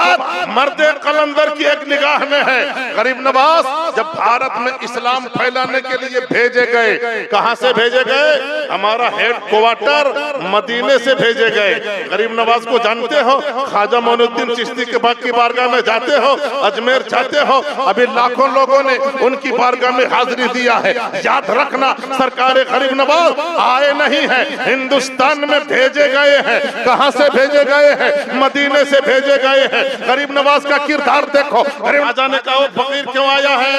बात मर्द कलंदर की एक निगाह में है। गरीब नवाज जब भारत में इस्लाम फैलाने के लिए भेजे गए, कहां से भेजे गए? हमारा हेड क्वार्टर मदीने से भेजे गए। गरीब नवाज को जानते हो, ख्वाजा मोइनुद्दीन चिश्ती के बाग की बारगाह में जाते हो, अजमेर जाते हो, अभी लाखों लोगों ने उनकी बारगाह में हाजिरी दिया है। याद रखना, सरकार गरीब नवाज आए नहीं है, हिंदुस्तान में भेजे गए हैं। कहां से भेजे गए हैं? मदीने से भेजे गए हैं। गरीब नवाज का किरदार देखो। राजा ने कहा, वो फकीर क्यों आया है?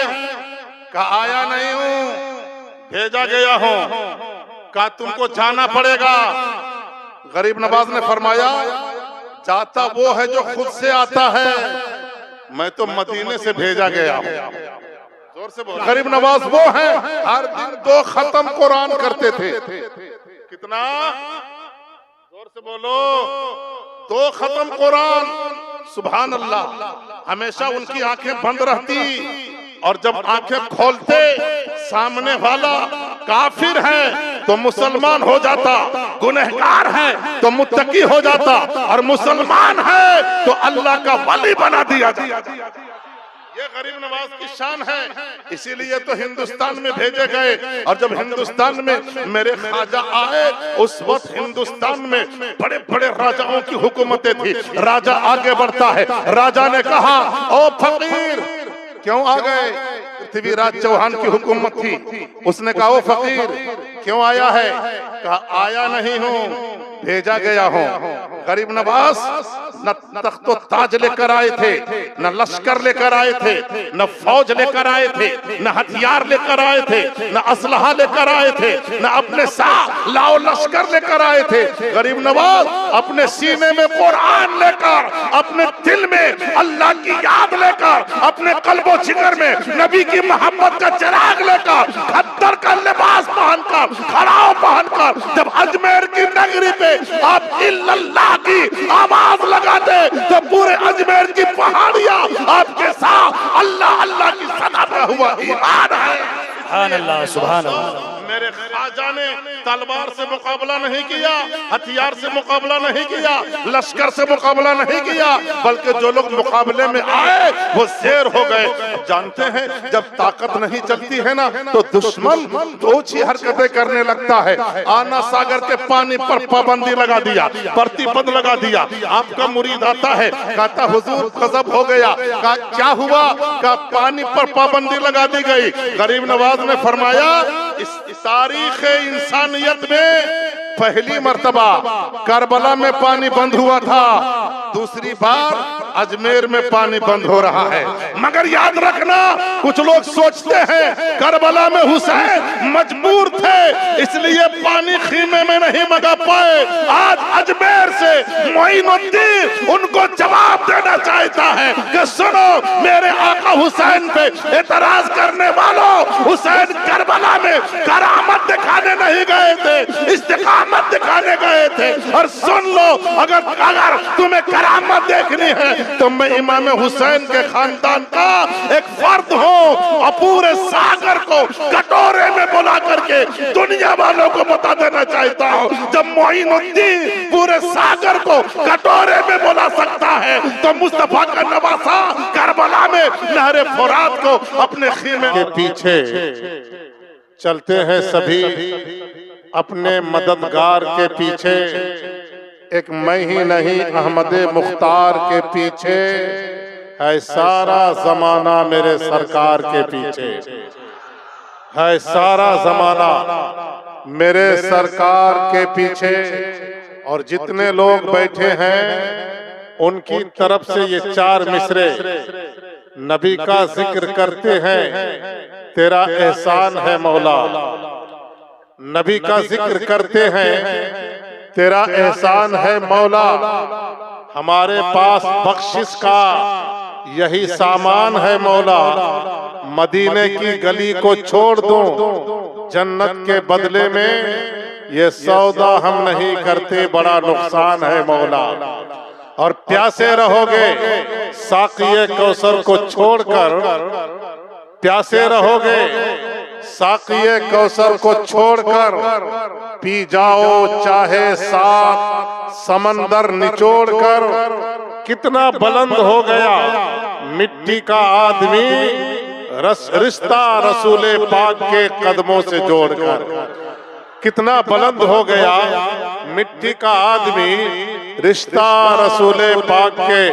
कहा आया नहीं हूं, भेजा गया हूं। कहा तुमको जाना पड़ेगा। गरीब नवाज ने फरमाया, जाता वो है जो खुद से आता है, मैं तो मदीने से भेजा गया हूं। जोर से बोलो। गरीब नवाज वो है, हर दिन 2 खत्म कुरान करते थे। कितना? जोर से बोलो। 2 खत्म कुरान। सुभान अल्लाह। हमेशा उनकी आंखें बंद रहती, और जब आंखें खोलते सामने वाला काफिर है तो मुसलमान हो जाता, गुनहगार है तो मुत्तकी हो जाता, और मुसलमान है तो अल्लाह का वली बना दिया जाता। ये गरीब नवाज की शान है। इसीलिए तो हिंदुस्तान में भेजे गए। और जब हिंदुस्तान में मेरे ख्वाजा आए, उस वक्त हिंदुस्तान में बड़े बड़े राजाओं की हुकूमतें थी। राजा आगे बढ़ता है। राजा ने कहा, ओ फकीर क्यों आ गए? पृथ्वीराज चौहान की हुकूमत थी। उसने कहा, ओ फकीर क्यों आया है? कहा आया नहीं हूँ, भेजा गया हूँ। गरीब नवाज न तख्तो ताज लेकर आए थे, न लश्कर लेकर आए थे, न फौज लेकर आए थे, न हथियार लेकर आए थे, न असलहा लेकर आए थे, न अपने साथ लाओ लश्कर लेकर आए थे। गरीब नवाज अपने सीने में कुरान लेकर, अपने दिल में अल्लाह की याद लेकर, अपने कल्बो जिगर में नबी की मोहब्बत का चिराग लेकर, खद्दर का लिबास पहनकर, खड़ाव पहनकर, जब अजमेर की नगरी पे आप इल्लल्लाह की आवाज लगाते तो पूरे अजमेर की पहाड़ियां आपके साथ अल्लाह अल्लाह की सदा पे हुआ ईमान है। सुभान अल्लाह, सुभान अल्लाह। मेरे ख्वाजा ने तलवार से मुकाबला नहीं किया, हथियार से मुकाबला नहीं किया, लश्कर से मुकाबला नहीं किया, बल्कि जो लोग मुकाबले में आए वो शेर हो गए। जानते हैं, जब ताकत नहीं चलती है ना, तो दुश्मन ओछी हरकतें करने लगता है। आना सागर के पानी पर पाबंदी लगा दिया, प्रतिबंध लगा दिया। आपका मुरीद आता है, कहता हुजूर गजब हो गया। कहा क्या हुआ? कहा पानी पर पाबंदी लगा दी गई। गरीब नवाज ने फरमाया, इस तारीख इंसानियत में पहली मर्तबा करबला में पानी बंद हुआ था, दूसरी बार अजमेर में पानी बंद हो रहा है। मगर याद रखना, कुछ लोग सोचते हैं करबला में हुसैन मजबूर थे इसलिए पानी खीमे में नहीं मंगा पाए। आज अजमेर से मोइनुद्दीन उनको जवाब देना चाहता है कि सुनो, मेरे आका हुसैन पे एतराज करने वालों, हुसैन करबला में करामत दिखाने नहीं गए थे, इस्तिकामत दिखाने गए थे। और सुन लो, अगर तुम्हें करामत देखनी है तो मैं इमाम हुसैन के खानदान का एक फर्द हूँ, और पूरे सागर को कटोरे में बुला करके दुनिया वालों को बता देना चाहता हूँ। जब मोइनुद्दीन पूरे सागर को कटोरे में बुला सकता है तो मुस्तफा का नवासा करबला में नहरे फुरात को अपने खीमे के पीछे चलते हैं सभी, अपने मददगार के पीछे। एक मैं ही नहीं, अहमद मुख्तार के पीछे है सारा जमाना, मेरे सरकार के पीछे है सारा जमाना, मेरे सरकार के पीछे। और जितने लोग बैठे हैं उनकी तरफ से ये 4 मिसरे नबी का जिक्र करते हैं। तेरा एहसान है मौला, नबी का जिक्र करते हैं, तेरा एहसान है मौला। हमारे पास बख्शिश का यही सामान है मौला। मदीने की गली को छोड़ दो, जन्नत के बदले में ये सौदा हम नहीं करते, बड़ा नुकसान है मौला। और प्यासे रहोगे, साक़िए कौसर को छोड़कर प्यासे रहोगे, साक़िए कौसर को छोड़कर पी जाओ चाहे सात समंदर निचोड़कर। कितना बुलंद हो गया मिट्टी का आदमी रिश्ता रसूले पाक के कदमों से जोड़कर। कितना बुलंद हो गया मिट्टी का आदमी रिश्ता रसूले पाक के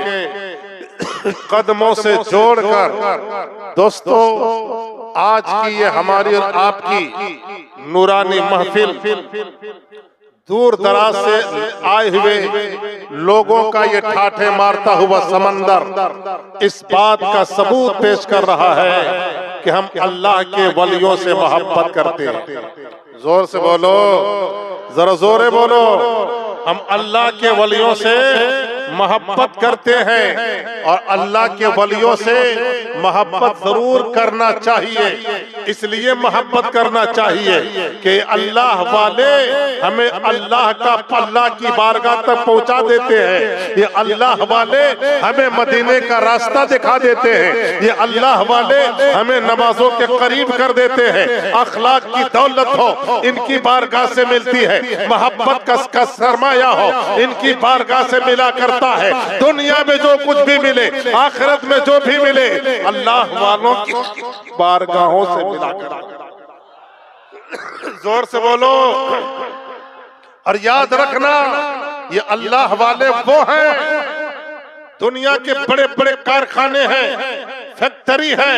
कदमों से जोड़कर। दोस्तों, आज की ये हमारी और आपकी नूरानी महफिल दूर दराज से आए हुए लोगों का ये ठाठे मारता हुआ समंदर इस बात का सबूत पेश कर रहा है कि हम अल्लाह के वलियों से मोहब्बत करते हैं। जोर से बोलो, जरा जोरे बोलो, हम अल्लाह के वलियों से मोहब्बत करते हैं और अल्लाह के वलियों से मोहब्बत जरूर करना चाहिए। इसलिए मोहब्बत करना चाहिए कि अल्लाह वाले हमें अल्लाह का अल्लाह की बारगाह तक पहुंचा देते हैं। ये अल्लाह वाले हमें मदीने का रास्ता दिखा देते हैं। ये अल्लाह वाले हमें नमाजों के करीब कर देते हैं। अखलाक की दौलत हो इनकी बारगाह से मिलती है। मोहब्बत का सरमाया हो इनकी बारगाह से मिला करता है। दुनिया में जो कुछ भी मिले, आखिरत में जो भी मिले, अल्लाह वालों की बारगाहों से मिला कर। जोर से बोलो। और याद रखना, ये अल्लाह वाले वो हैं, दुनिया के बड़े बड़े कारखाने हैं, फैक्ट्री है,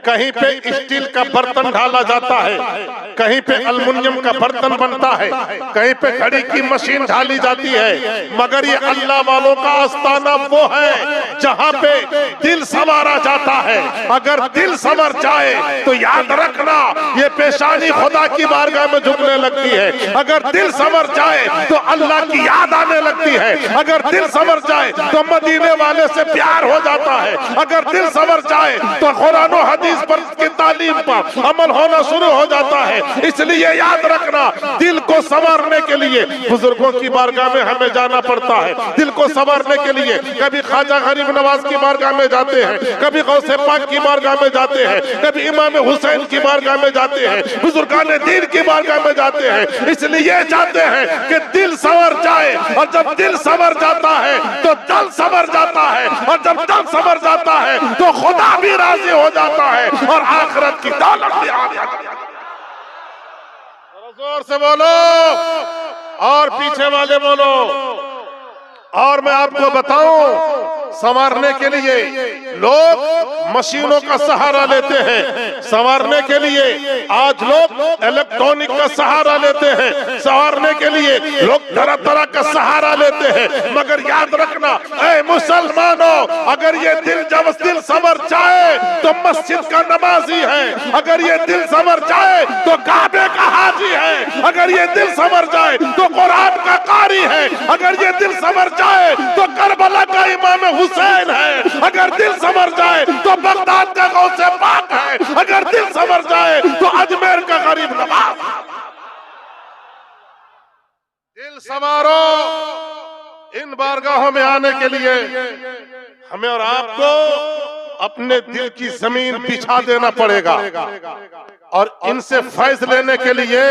कहीं पे स्टील का बर्तन ढाला जाता है, कहीं पे एल्युमिनियम का बर्तन बनता है, कहीं पे घड़ी की मशीन ढाली जाती है, मगर ये अल्लाह वालों का आस्थाना वो है जहाँ पे दिल संवारा जाता है। अगर दिल संवर जाए तो याद रखना, ये पेशानी खुदा की बारगाह में झुकने लगती है। अगर दिल संवर जाए तो अल्लाह की याद आने लगती है। अगर दिल संवर जाए तो मदीने वाले से प्यार हो जाता है। अगर दिल संवर जाए तो कुरान और हदीस पर की तालीम पर अमल होना शुरू हो जाता है। इसलिए याद रखना, दिल को संवारने के लिए बुजुर्गों की बारगाह में हमें जाना पड़ता है। दिल को संवारने के लिए कभी ख्वाजा गरीब नवाज की बारगाह में जाते हैं, कभी गौसे पाक की बारगाह में जाते हैं, कभी इमाम हुसैन की बारगाह में जाते हैं, बुजुर्गान दीन की बारगाह में जाते हैं। इसलिए जाते हैं कि दिल संवर जाए, और जब दिल संवर जाता है तो दल संवर जाता है, और जब दल संवर जाता है तो खुदा भी राजी हो जाता है और आखिरत की दौलत भी आ जाती है। जोर से बोलो और पीछे वाले बोलो। और मैं आपको बताऊं, संवारने के लिए लोग मशीनों का सहारा लेते हैं। संवारने के लिए आज लोग इलेक्ट्रॉनिक का सहारा लेते हैं। संवारने के लिए लोग तरह तरह का सहारा लेते हैं। मगर याद रखना, ऐ मुसलमानों, अगर ये दिल जब दिल संवर जाए तो मस्जिद का नमाजी है। अगर ये दिल संवर जाए तो काबे का हाजी है। अगर ये दिल संवर जाए तो कुरान का कारी है। अगर ये दिल संवर जाए तो करबला का इमाम हुसैन है। अगर दिल संवर जाए तो बगदाद का गौसे पाक है। अगर दिल संवर जाए तो अजमेर का गरीब नवाज। दिल संवारो। इन बारगाहों में आने के लिए हमें और आपको अपने दिल की जमीन बिछा देना पड़ेगा, और इनसे फैज लेने के लिए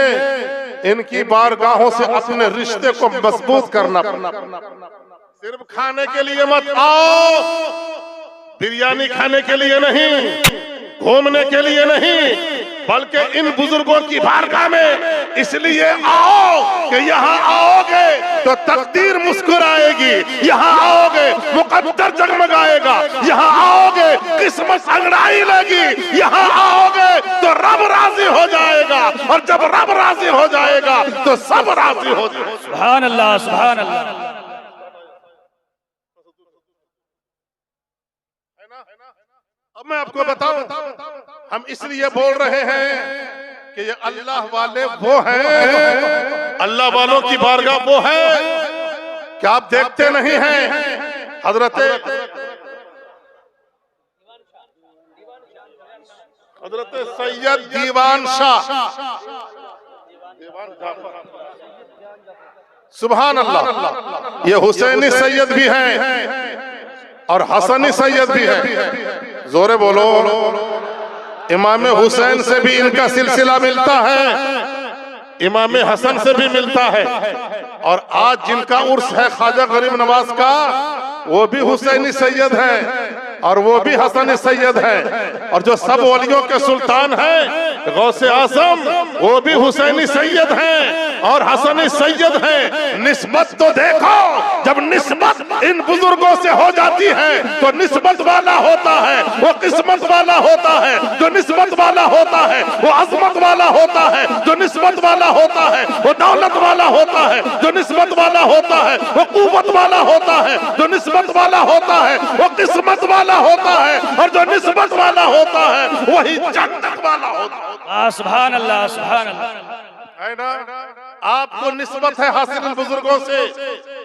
इनकी बारगाहों से अपने रिश्ते को मजबूत करना। सिर्फ खाने के लिए मत आओ, बिरयानी खाने के लिए नहीं, घूमने के लिए नहीं, बल्कि इन बुजुर्गों की बारगाह में इसलिए आओ कि यहाँ आओगे तो तकदीर मुस्कुराएगी, यहाँ आओगे मुकद्दर जगमगाएगा, यहाँ आओगे किस्मत अंगड़ाई लेगी, यहाँ आओगे तो रब राजी हो जाएगा, और जब रब राजी हो जाएगा तो सब राजी हो जाएगा। सुभान अल्लाह, सुभान अल्लाह। अब मैं आपको बताऊं, हम इसलिए बोल रहे हैं कि ये अल्लाह वाले वो हैं, अल्लाह वालों की बारगाह वो है। क्या आप देखते नहीं हैं हजरत सैयद दीवान शाह, सुभान अल्लाह, ये हुसैनी सैयद भी हैं और हसनी सैयद भी है। जोरे बोलो। इमाम हुसैन से भी इनका सिलसिला मिलता है, इमाम हसन से भी मिलता है। और आज जिनका उर्स है ख्वाजा गरीब नवाज का, वो भी हुसैनी सैयद है और वो भी हसनी सैयद है। और जो सब वलियों के सुल्तान हैं गौसे आजम, वो भी हुसैनी सैयद हैं और हसनी सैयद हैं। निस्बत तो देखो, जब निस्बत इन बुजुर्गों से हो जाती है तो निस्बत वाला होता है वो किस्मत वाला होता है, जो निस्बत वाला होता है वो अजमत वाला होता है, जो निस्बत वाला होता है वो दौलत वाला होता है, जो निस्बत वाला होता है वो कुव्वत वाला होता है, जो निस्बत वाला होता है वो किस्मत वाला होता है, और जो निस्बत वाला होता है वही जन्नत वाला होता है। सुभान अल्लाह, सुभान अल्लाह। है ना? आपको निस्बत है हासिल बुजुर्गों से,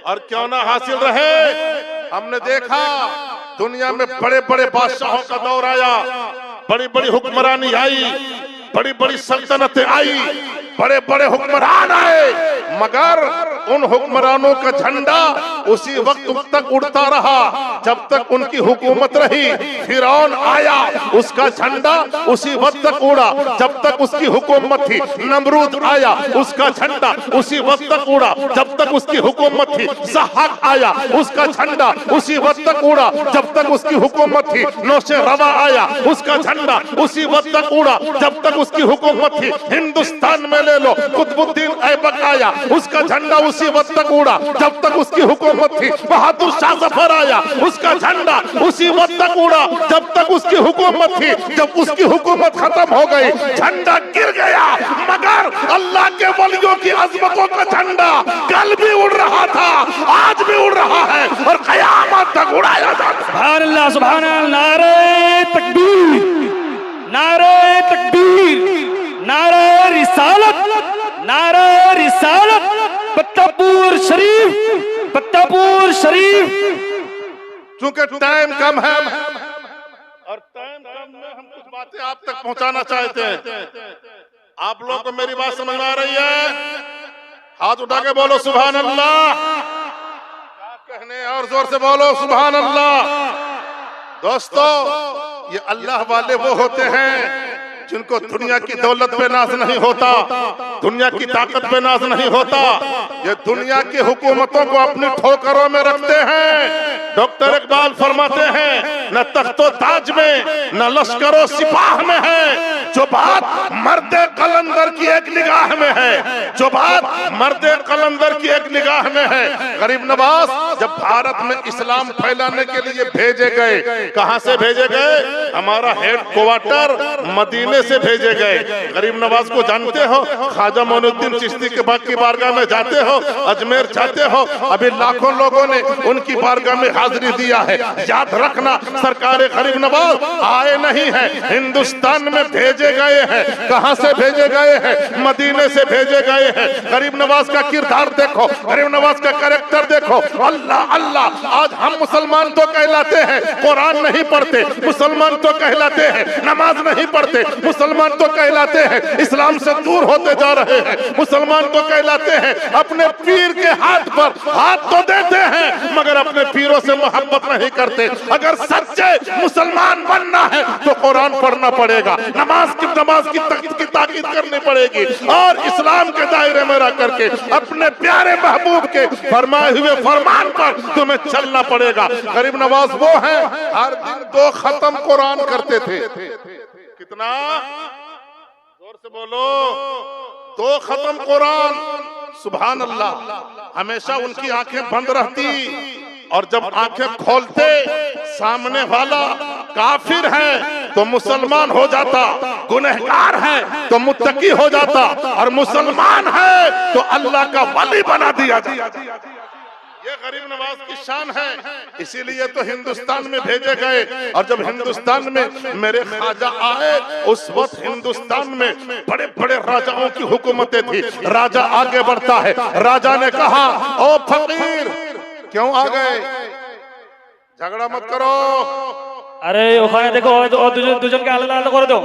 और क्यों ना हासिल रहे। हमने देखा दुनिया में बड़े बड़े बादशाहों का दौर आया, बड़ी बड़ी हुक्मरानी आई, बड़ी बड़ी सल्तनतें आई, बड़े बड़े हुक्मरान आए, मगर उन हुक्मरानों का झंडा उसी वक्त तक उड़ता रहा जब तक उनकी हुकूमत रही। फिरौन आया, उसका झंडा उसी वक्त तक उड़ा जब तक उसकी हुकूमत थी। नमरूद आया, उसका झंडा उसी वक्त तक उड़ा जब तक उसकी हुकूमत थी। सहाक आया, उसका झंडा उसी वक्त तक उड़ा जब तक उसकी हुकूमत थी। नौशे रवा आया, उसका झंडा उसी वक्त तक उड़ा जब तक उसकी हुकूमत थी। हिंदुस्तान में ले लो, कुतुबुद्दीन ऐबक आया, उसका झंडा उसी वक्त तक उड़ा जब तक उसकी हुकूमत थी। बहादुर शाह जफर आया, उसका झंडा उसी वक्त तक उड़ा जब तक उसकी हुकूमत थी। जब उसकी हुकूमत खत्म हो गई, झंडा गिर गया, मगर अल्लाह के वलियों की अजमतों का झंडा कल भी उड़ रहा था, आज भी उड़ रहा है और क़यामत तक उड़ाया जाता। सुभान अल्लाह, सुभान अल्लाह। नारे तकबीर, नारे तकबीर, नारे रिसालत, नारे रिसालत। पत्तापुर शरीफ, पत्तापुर शरीफ। चूंकि टाइम कम है और टाइम कम में हम कुछ बातें आप तक पहुंचाना चाहते हैं। आप लोगों को मेरी बात समझ में आ रही है? हाथ उठा के बोलो सुभान अल्लाह। क्या कहने, और जोर से बोलो सुभान अल्लाह। दोस्तों, ये अल्लाह वाले वो होते हैं जिनको दुनिया की दौलत पे नाज नहीं होता, दुनिया की ताकत पे नाज नहीं होता। ये दुनिया की हुकूमतों को अपनी ठोकरों में रखते हैं। डॉक्टर इकबाल फरमाते हैं, न तख्तो ताज में न लश्करो सिपाह में है जो बात मर्दे कलंदर की एक निगाह में है, जो बात मर्दे कलंदर की एक निगाह में है। गरीब नवाज जब भारत में इस्लाम फैलाने के लिए भेजे गए, कहां से भेजे गए? हमारा हेड क्वार्टर मदीने से भेजे गए। गरीब नवाज को जानते हो, ख्वाजा मोइनुद्दीन चिश्ती के बाकी बारगाह में जाते हो, अजमेर जाते हो, अभी लाखों लोगों ने उनकी बारगाह में हाजिरी दिया है। याद रखना, सरकार गरीब नवाज आए नहीं है, हिंदुस्तान में भेजे गए हैं। कहां से भेजे गए हैं? मदीने से भेजे गए हैं। गरीब नवाज का किरदार देखो, गरीब नवाज का कैरेक्टर देखो। अल्लाह अल्लाह। आज हम मुसलमान तो कहलाते हैं, कुरान नहीं पढ़ते, मुसलमान तो कहलाते हैं, नमाज नहीं पढ़ते, मुसलमान तो कहलाते हैं, इस्लाम से दूर होते जा रहे हैं, मुसलमान तो कहलाते हैं, अपने पीर के हाथ पर हाथ तो देते हैं मगर अपने पीरों से मोहब्बत नहीं करते। अगर सच्चे मुसलमान बनना है तो कुरान पढ़ना पड़ेगा, नमाज की ताकीद करनी पड़ेगी और इस्लाम के दायरे में रह करके अपने प्यारे महबूब के फरमाए हुए फरमान पर तुम्हें चलना पड़ेगा। गरीब नवाज वो है, हर दिन 2 खत्म कुरान करते थे। कितना? जोर से बोलो। 2 खत्म कुरान। सुभान अल्लाह। हमेशा उनकी आंखें बंद रहती और जब आंखें खोलते सामने वाला काफिर है तो मुसलमान हो जाता, गुनहगार है तो मुत्तकी हो जाता, और मुसलमान है तो अल्लाह का वली बना दिया जाता। ये गरीब नवाज की शान है, इसीलिए तो हिंदुस्तान में भेजे गए। और जब हिंदुस्तान में मेरे ख्वाजा आए, उस वक्त हिंदुस्तान में बड़े बड़े राजाओं की हुकूमतें थी। राजा आगे बढ़ता है, राजा ने कहा, ओ फकीर क्यों आ गए? झगड़ा मत करो। अरे ओखाने देखो, दुजन के हालत कर दो।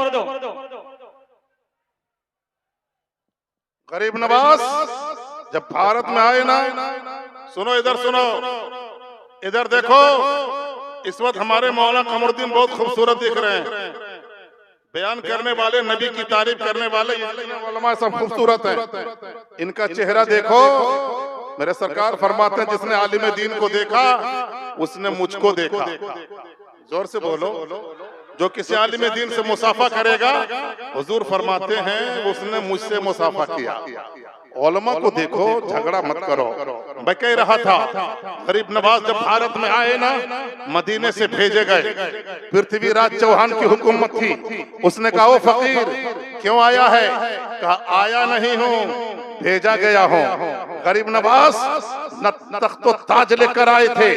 गरीब नवाज जब भारत में आए ना, सुनो इधर, सुनो इधर देखो। इस वक्त हमारे मौलाना कमरुद्दीन बहुत खूबसूरत दिख रहे हैं। बयान करने वाले, नबी की तारीफ करने वाले उलमा सब खूबसूरत हैं। इनका चेहरा देखो, मेरे सरकार फरमाते हैं जिसने आलिम दीन को देखा उसने मुझको देखा। जोर से बोलो। जो किसी आलिम दीन से मुसाफा करेगा, हुजूर फरमाते हैं उसने मुझसे मुसाफा किया। उलमा को देखो, झगड़ा मत करो। मैं कह रहा था गरीब नवाज जब भारत में आए ना, मदीने से भेजे गए, पृथ्वीराज चौहान की हुकूमत थी। उसने कहा, ओ फकीर क्यों आया है? कहा, आया नहीं हूँ, भेजा गया हूँ। गरीब नवाज न तख्तो ताज लेकर आए थे,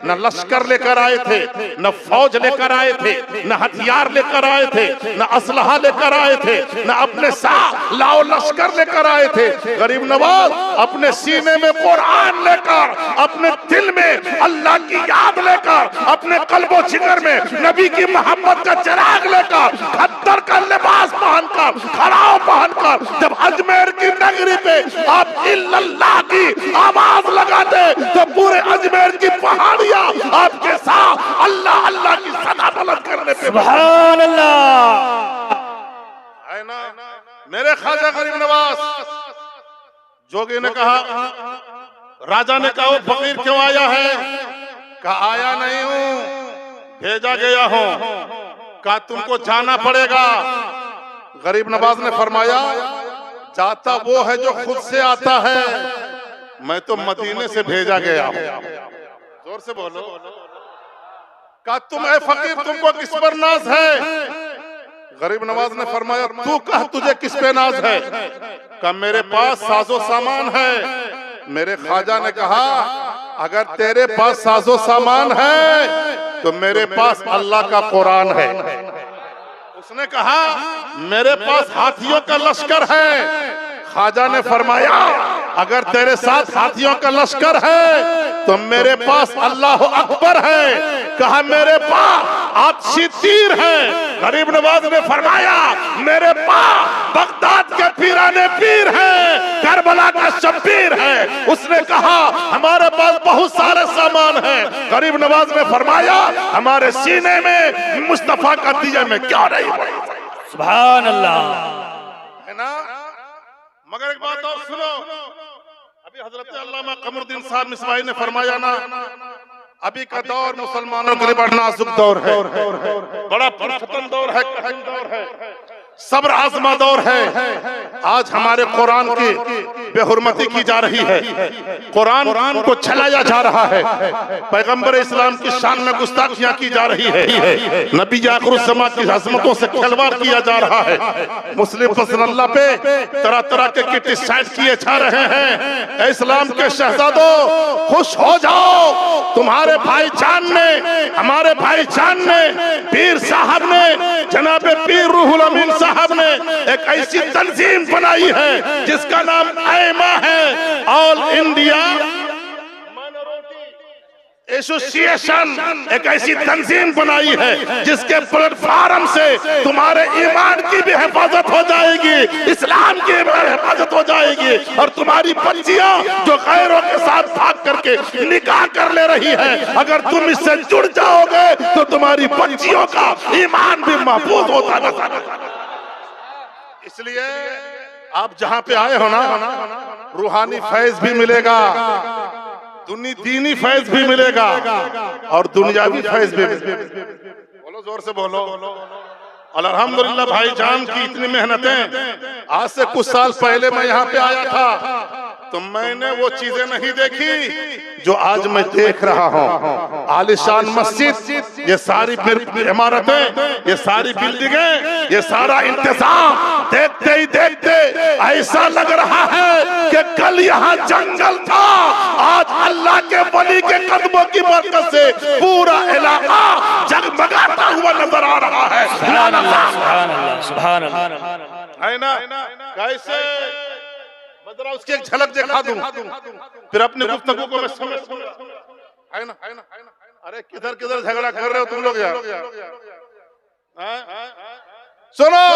न लश्कर लेकर आए थे, न फौज लेकर आए थे, न हथियार लेकर आए थे, न असलहा लेकर आए थे, न अपने साथ लाओ लश्कर लेकर आए थे। गरीब नवाज अपने सीने में कुरान लेकर, अपने दिल में अल्लाह की याद लेकर, अपने कल्बो जिगर में नबी की मोहब्बत का चिराग लेकर, खद्दर का लिबास पहनकर, खड़ाव पहनकर जब अजमेर की नगरी पे आप इल्लल्लाह की आवाज लगाते तो पूरे अजमेर की पहाड़ियां आपके साथ अल्लाह अल्लाह की सदा बुलंद करने पे सुभान अल्लाह है ना। मेरे ख्वाजा गरीब नवाज, जोगी ने कहा, राजा ने कहा, वो फकीर क्यों आया है? कहा, आया नहीं हूँ, भेजा गया हूँ। कहा, तुमको जाना पड़ेगा। गरीब नवाज ने फरमाया, जाता वो है जो खुद से आता है, मैं तो मदीने से भेजा गया हूँ। जोर से बोलो। कहा, तुम ऐ फकीर तुमको किस पर नाज है? गरीब नवाज ने फरमाया, तू कह तुझे किस पे नाज है? कहा, मेरे पास साजो सामान है। मेरे ख्वाजा ने कहा, अगर तेरे पास साजो सामान है तो मेरे पास अल्लाह का कुरान है। उसने कहा, मेरे पास हाथियों का लश्कर है। ख्वाजा ने फरमाया, अगर तेरे साथ हाथियों का लश्कर है तो मेरे पास अल्लाह अकबर है। कहा, मेरे पास आतशी तीर है। गरीब नवाज ने फरमाया, मेरे पास बगदाद के पीराने पीर है, करबला का शब्बीर है। उसने कहा, हमारे पास बहुत सारे सामान हैं। गरीब नवाज ने फरमाया, हमारे सीने में मुस्तफा का दिया में क्या नहीं है। सुभान अल्लाह है ना। मगर एक बात और सुनो, अभी हजरत अल्लामा कमरुद्दीन साहब मिसवाही ने फरमाया ना, अभी का दौर मुसलमानों के लिए बड़ा नाजुक दौर है, बड़ा पुरफतन दौर है, कठिन दौर है, सब्र आजमा दौर है। आज हमारे कुरान की बेहुरमती की जा रही है, कुरान को छलाया जा रहा है, पैगंबर इस्लाम की शान में गुस्ताखियां की जा रही है, नबी आखिरुज़्ज़मा की अज़मतों से खिलवाड़ किया जा रहा है, मुस्लिम पसंदल्ला पे तरह तरह के क्रिटिसाइज किए जा रहे हैं। इस्लाम के शहजादों, खुश हो जाओ, तुम्हारे भाईजान ने, हमारे भाईजान ने, पीर साहब ने, जनाबे पीर रूहुल अमीन साहब ने एक ऐसी तंजीम बनाई है जिसका नाम ऐमा है, ऑल इंडिया एसोसिएशन। एक ऐसी तंजीम बनाई है जिसके प्लेटफॉर्म से तुम्हारे ईमान की भी हिफाजत हो जाएगी, इस्लाम की भी हिफाजत हो जाएगी, और तुम्हारी बच्चियां जो गैरों के साथ भाग करके निकाह कर ले रही है, अगर तुम इससे जुड़ जाओगे तो तुम्हारी बच्चियों का ईमान भी महफूज होता नजर। इसलिए आप जहां पे आए हो ना, रूहानी फैज भी मिलेगा, दीनी फैज भी मिलेगा, और दुनियावी फैज भी मिलेगा। बोलो, जोर से बोलो। और अल्हम्दुलिल्लाह भाईजान की इतनी मेहनतें, आज से कुछ साल पहले मैं यहाँ पे आया था तो मैंने वो चीजें नहीं देखी जो आज मैं देख रहा हूँ। आलिशान मस्जिद, ये सारी इमारतें, ये सारी बिल्डिंगें, ये सारा इंतजाम देखते ही देखते ऐसा लग रहा है कि कल यहाँ जंगल था, आज अल्लाह के वली के कदमों की बरकत से पूरा इलाका जगमगाता हुआ नजर आ रहा है। सुभान अल्लाह सुभान अल्लाह सुभान अल्लाह। है ना। कैसे मैं जरा उसकी एक झलक दिखा दूं, फिर अपने गुफ्तगू को मैं समझ है ना। अरे किधर किधर झगड़ा कर रहे हो तुम लोग यार। सुनो,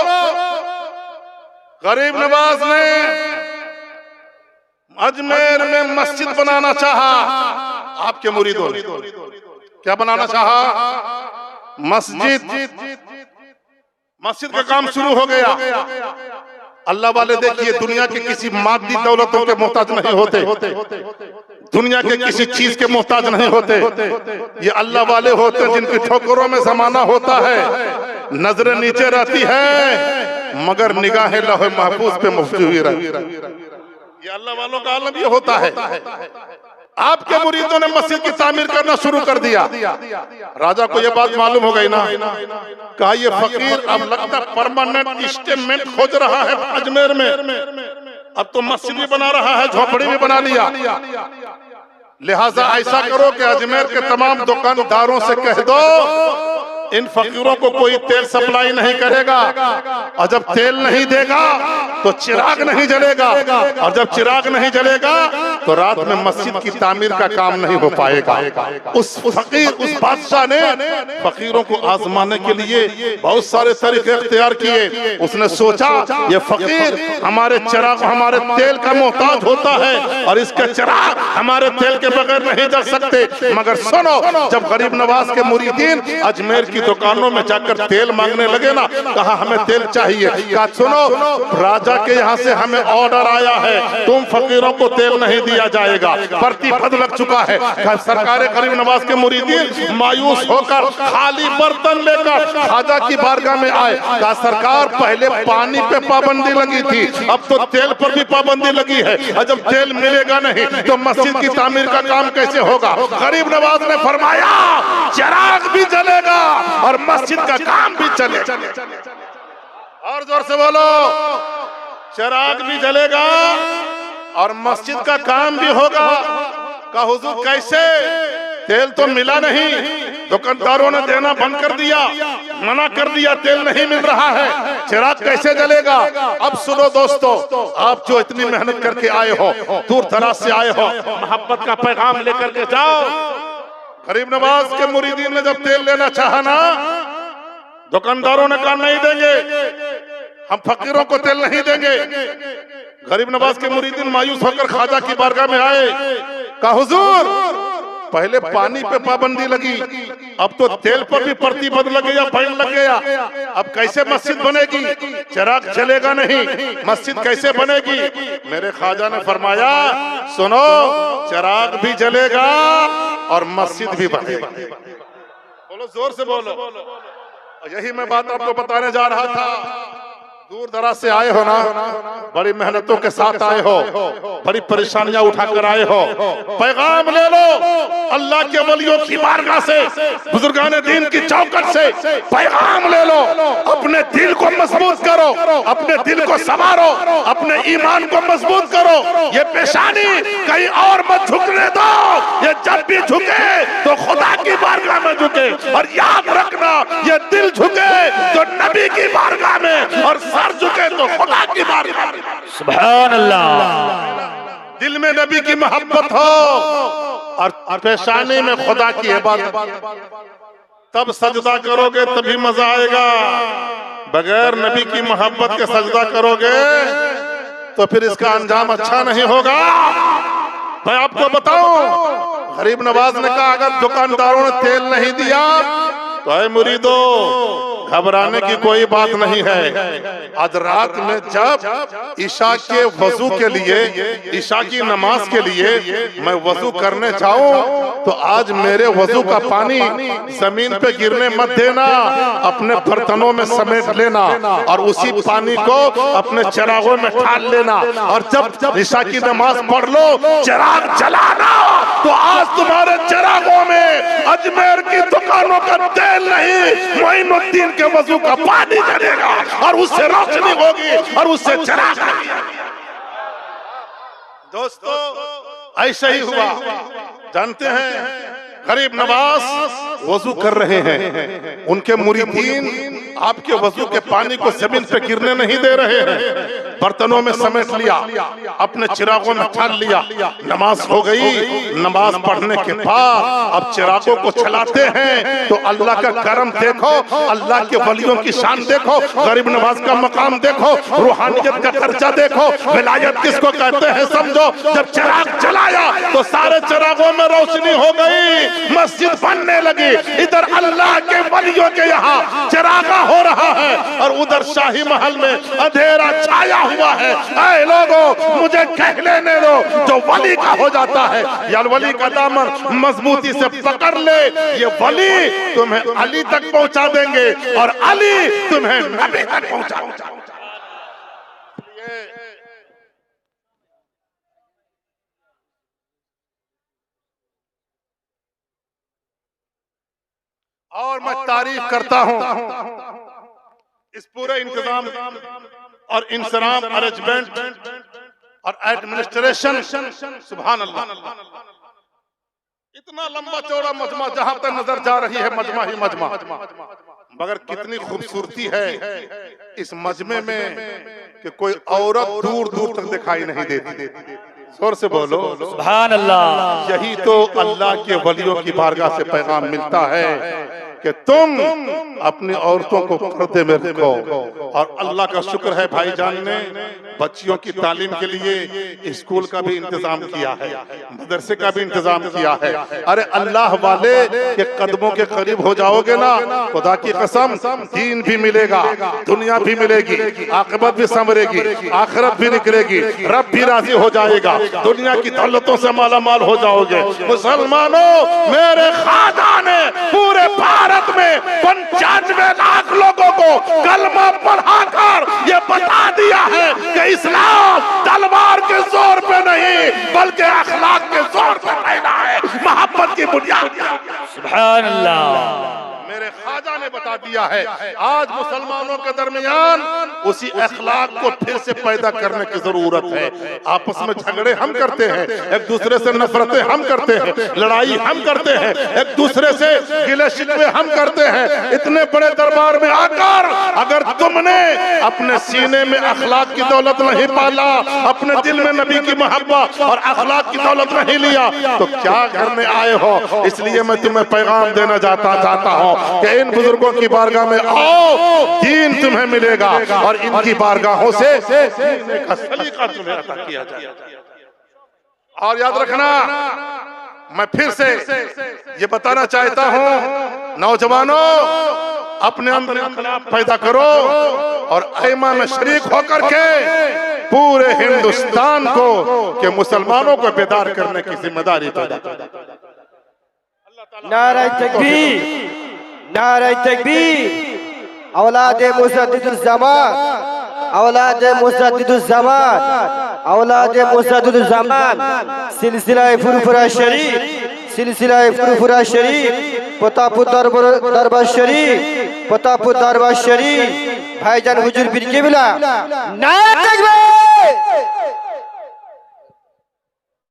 गरीब नवाज ने अजमेर में मस्जिद बनाना चाहा, आपके मुरीदों ने क्या बनाना चाहा? मस्जिद। मस्जिद का काम शुरू हो गया। अल्लाह वाले देखिए दुनिया के किसी मादी दौलतों के मोहताज नहीं होते, दुनिया के किसी चीज के मोहताज नहीं होते। ये अल्लाह वाले होते जिनकी ठोकरों में जमाना होता है, नजरें नीचे रहती है मगर निगाहें लौह महफूज पे मुफ्ती हुई रहती। ये अल्लाह वालों का आलम ये होता है। आपके मुरीदों ने मस्जिद की तामीर करना शुरू कर दिया। राजा को ये बात मालूम हो गई ना, कहा ये फकीर अब लगता परमानेंट स्टेटमेंट खोज रहा है अजमेर में, अब तो मस्जिद भी बना रहा है, झोपड़ी भी बना लिया। लिहाजा ऐसा करो कि अजमेर के तमाम दुकानदारों से कह दो इन फकीरों को कोई तेल सप्लाई नहीं करेगा, और जब तेल नहीं देगा तो चिराग नहीं जलेगा, और जब चिराग नहीं जलेगा तो रात में मस्जिद की तामीर का काम नहीं हो पाएगा। उस फकीर, उस बादशाह ने फकीरों को आजमाने के लिए बहुत सारे तरीके इख्तियार किए। उसने सोचा ये फकीर हमारे चिराग, हमारे तेल का मोहताज होता है और इसके चिराग हमारे तेल के बगैर नहीं जल सकते। मगर सुनो, जब गरीब नवाज के मुरीदीन अजमेर की दुकानों में जाकर तेल मांगने लगे ना, कहा हमें तेल चाहिए, कहा सुनो राजा के यहाँ से हमें ऑर्डर आया है, तुम फकीरों को तेल नहीं दिया जाएगा, प्रतिबद्ध लग चुका है। सरकार गरीब नवाज के मुरीदीन मायूस होकर खाली बर्तन लेकर ख्वाजा की बारगाह में आए। कहा सरकार पहले पानी पे पाबंदी लगी थी, अब तो तेल पर भी पाबंदी लगी है, और जब तेल मिलेगा नहीं तो मस्जिद की तामीर का काम कैसे होगा। गरीब नवाज ने फरमाया चिराग भी जलेगा और मस्जिद का काम भी चलेगा। और जोर से बोलो, चिराग भी जलेगा और मस्जिद का काम भी होगा। का हुजूर कैसे? तेल तो मिला नहीं, दुकानदारों ने देना बंद कर दिया, मना कर दिया, तेल नहीं मिल रहा है, चिराग कैसे जलेगा। अब सुनो दोस्तों, आप जो इतनी मेहनत करके आए हो, दूर दराज से आए हो, मोहब्बत का पैगाम लेकर के जाओ। गरीब नवाज के मुरीदीन ने जब तेल लेना चाहा ना, दुकानदारों ने कहा नहीं देंगे, हम फकीरों को तेल नहीं देंगे। गरीब नवाज के मुरीदीन मायूस होकर ख्वाजा की बारगाह में आए। कहा हुजूर पहले पानी पे पाबंदी लगी, अब तो तेल पर भी प्रतिबंध लग गया, फाइन लग गया, अब कैसे मस्जिद बनेगी? चिराग जलेगा नहीं, मस्जिद कैसे बनेगी? मेरे ख्वाजा ने फरमाया सुनो, चिराग भी जलेगा और मस्जिद भी बनेगा। बोलो जोर से बोलो। यही मैं बात आपको बताने जा रहा था। दूर दराज से आए हो ना, बड़ी मेहनतों के साथ आए हो, बड़ी परेशानियां उठाकर आए हो, पैगाम ले लो अल्लाह के वलियों की बारगाह से, बुजुर्गाने दीन की चौखट से पैगाम ले लो। अपने दिल को मजबूत करो, अपने दिल को संवारो, अपने ईमान को मजबूत करो। ये पेशानी कहीं और मत झुकने दो, ये जब भी झुके तो खुदा की बारगाह में झुके, और याद रखना ये दिल झुके तो नबी की बारगाह में, और सर झुके तो खुदा की बारगाह में। सुभान अल्लाह। दिल में नबी की मोहब्बत हो और पेशानी में खुदा की इबादत, तब सजदा करोगे तभी मजा आएगा। बगैर नबी की मोहब्बत के सजदा करोगे तो फिर इसका अंजाम अच्छा नहीं होगा। मैं आपको बताऊं, गरीब नवाज ने कहा अगर दुकानदारों ने तेल नहीं दिया तो ऐ मुरीदो घबराने की कोई बात नहीं है। आज रात में जब ईशा के वजू के लिए, ईशा की नमाज के लिए मैं वजू करने जाऊं तो आज मेरे वजू का पानी जमीन पे गिरने मत देना, अपने बर्तनों में समेट लेना और उसी पानी को अपने चिरागों में ठाल लेना, और जब ईशा की नमाज पढ़ लो चिराग जलाना, तो आज तुम्हारे चिरागों में अजमेर की दुकानों का तेल नहीं, मोइनुद्दीन के वजू का पानी जलेगा और उससे रोशनी होगी और उससे चिराग लगेगा। दोस्तों ऐसा ही हुआ। जानते हैं गरीब नवाज वजू कर रहे हैं, उनके मुरीदीन आपके वजू के पानी को जमीन पे गिरने नहीं दे रहे हैं। बर्तनों में समेट लिया, अपने चिरागों में ठाल लिया। नमाज हो गई, नमाज पढ़ने के बाद अब चिरागों को चलाते हैं तो अल्लाह का करम देखो, अल्लाह के वलियों की शान देखो, गरीब नवाज का मकाम देखो, रूहानियत का खर्चा देखो, विलायत किसको कहते हैं समझो। जब चिराग जलाया तो सारे चिरागों में रोशनी हो गई, मस्जिद बनने लगी। इधर अल्लाह के वलियों के यहाँ चिरागा हो रहा है और उधर शाही महल में अंधेरा छाया हुआ है। ऐ लोगों, मुझे कह लेने दो, जो वली का हो जाता है या वली का दामन मजबूती से पकड़ ले, ये वली तुम्हें अली तक पहुंचा देंगे और अली तुम्हें नबी तक पहुंचा देंगे। और मैं तारीफ करता हूं इस पूरे इंतजाम और इंसराम अरेंजमेंट और एडमिनिस्ट्रेशन। सुभान अल्लाह, इतना लंबा चौड़ा मजमा, जहां तक नजर जा रही है मजमा ही मजमा, मगर कितनी खूबसूरती है इस मजमे में कि कोई औरत दूर दूर तक दिखाई नहीं देती। जोर से बोलो सुभान अल्लाह। यही तो अल्लाह के वलियों की बारगाह से पैगाम मिलता है कि तुम अपनी औरतों को पर्दे में रखो। और अल्लाह का शुक्र है भाईजान ने बच्चियों की तालीम के लिए स्कूल का भी इंतजाम किया है, मदरसे का भी इंतजाम किया है। अरे अल्लाह वाले के कदमों के करीब हो जाओगे ना, खुदा की कसम दीन भी मिलेगा, दुनिया भी मिलेगी, आखिरत भी संवरेगी, आखिरत भी निकलेगी, रब भी राजी हो जाएगा, दुनिया की दौलतों से माला माल हो जाओगे। मुसलमानों, मेरे ख्वाजा ने पूरे भारत में 95 लाख लोगों को कलमा पढ़ाकर ये बता दिया है कि इस्लाम तलवार के जोर पे नहीं बल्कि अखलाक के जोर पे पैदा है, मोहब्बत की बुनियाद। सुभान अल्लाह। मेरे ख्वाजा ने बता दिया है। आज मुसलमानों के दरमियान उसी अखलाक को फिर से पैदा करने की जरूरत है। आपस में झगड़े हम करते हैं, एक दूसरे से नफरतें हम करते हैं, लड़ाई हम करते हैं, एक दूसरे से गिले शिकवे हम करते हैं। इतने बड़े दरबार में आकर अगर तुमने अपने सीने में अखलाक की दौलत नहीं पाला, अपने दिल में नबी की मोहब्बत और अखलाक की दौलत नहीं लिया, तो क्या करने आए हो। इसलिए मैं तुम्हें पैगाम देना चाहता हूँ कि इन बुजुर्गों की बारगाह में आओ, दीन तुम्हें मिलेगा और इनकी बारगाहों से का सलीका तुम्हें अता किया जाएगा। और याद रखना, मैं फिर से ये बताना चाहता हूँ, नौजवानों अपने अंदर इनकलाब पैदा करो और ऐमा में शरीक होकर के पूरे हिंदुस्तान को के मुसलमानों को बेदार करने की जिम्मेदारी पैदा करो। नारे तकबीर, नारे तकबीर। औलाद मुजद्दिदुज़्ज़मान, औलाद मुजद्दिदुज़्ज़मान, औलाद मुजद्दिदुज़्ज़मान, सिलसिला फुरफुरा शरीफ, सिलसिला फुरफुरा शरीफ, प्रतापपुर दरबार शरीफ, प्रतापपुर दरबार शरीफ, भाईजान हुजूर पीर किबला। नारे तकबीर।